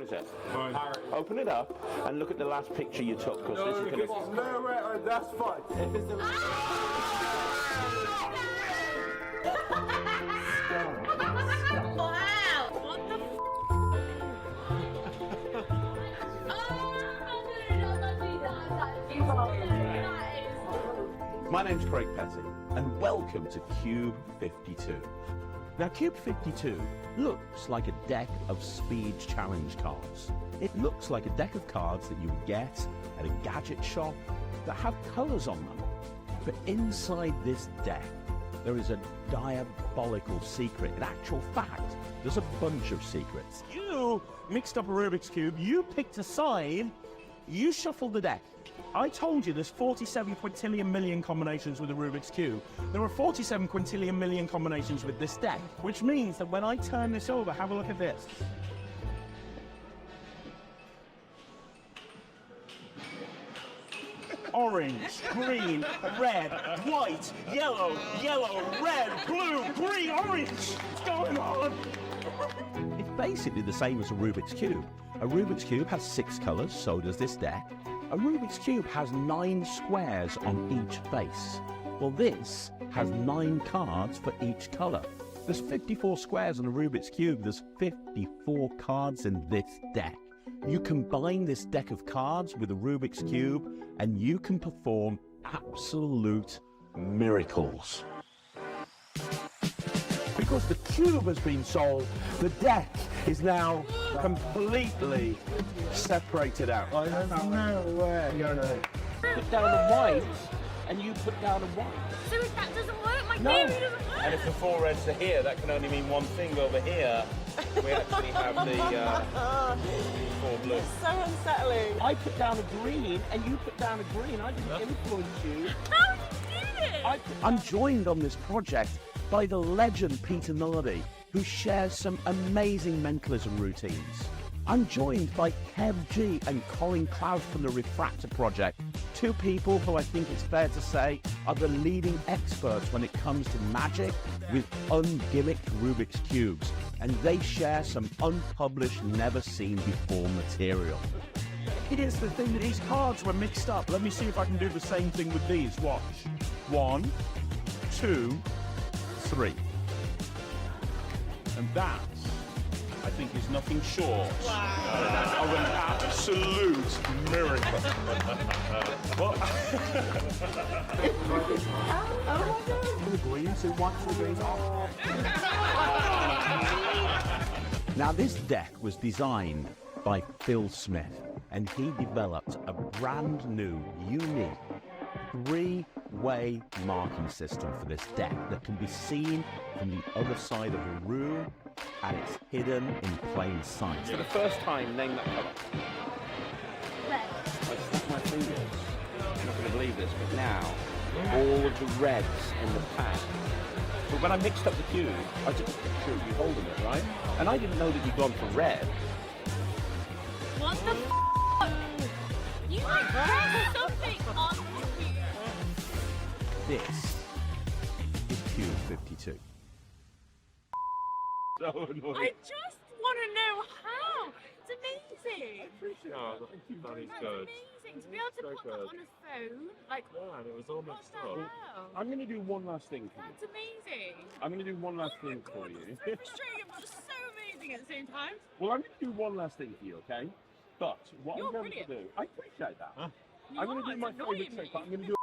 is it? Open it up and look at the last picture you took, because this is going to... No, that's fine. If it's a... Wow! What the f? My name's Craig Petty, and welcome to Cube 52. Now, Cube 52 looks like a deck of speed challenge cards. It looks like a deck of cards that you would get at a gadget shop that have colours on them. But inside this deck, there is a diabolical secret. In actual fact, there's a bunch of secrets. You mixed up a Rubik's Cube, you picked a side, you shuffled the deck. I told you there's 47 quintillion million combinations with a Rubik's Cube. There are 47 quintillion million combinations with this deck, which means that when I turn this over, have a look at this. Orange, green, red, white, yellow, red, blue, green, orange. What's going on? It's basically the same as a Rubik's Cube. A Rubik's Cube has 6 colours, so does this deck. A Rubik's Cube has 9 squares on each face. Well, this has 9 cards for each colour. There's 54 squares on a Rubik's Cube. There's 54 cards in this deck. You combine this deck of cards with a Rubik's Cube and you can perform absolute miracles. Because the cube has been solved, the deck is now completely separated out. Oh, there's no way. Put down a white and you put down a white. So if that doesn't work, my No. theory doesn't work. And if the 4 reds are here, that can only mean one thing. Over here, we actually have the 4 blue. So unsettling. I put down a green and you put down a green. I didn't influence you. How did you do it? I'm joined on this project by the legend Peter Nardi, who shares some amazing mentalism routines. I'm joined by Kev G and Colin Cloud from the Refractor Project, 2 people who I think it's fair to say are the leading experts when it comes to magic with ungimmicked Rubik's Cubes, and they share some unpublished, never seen before material. Here's the thing, these cards were mixed up. Let me see if I can do the same thing with these. Watch. 1, 2, 3. And that, I think, is nothing short of an absolute miracle. Well, the greens who want to be off. Now, this deck was designed by Phil Smith, and he developed a brand new, unique 3-way marking system for this deck that can be seen from the other side of the room, and it's hidden in plain sight. For the first time, name that colour. Red. I snap my fingers. You're not going to believe this, but now all of the reds in the pack. But when I mixed up the cube, I took a picture of you holding it, right? And I didn't know that you'd gone for red. What the f? You like press something on the cube. This is Cube 52. So annoying. I just want to know how. It's amazing. Oh, that is That's good. amazing. To be able to So put that good. on his phone, like, Yeah, and it was all what's mixed that up. now? I'm going to do one last thing for you. That's amazing. I'm going to do one last Oh my thing for God, you. that's so frustrating, but so amazing at the same time. Well, I'm going to do one last thing for you, okay? But what You're I'm going brilliant. to do, I appreciate that. Huh? I'm going to do It's my annoying favourite trick, me. but I'm going to do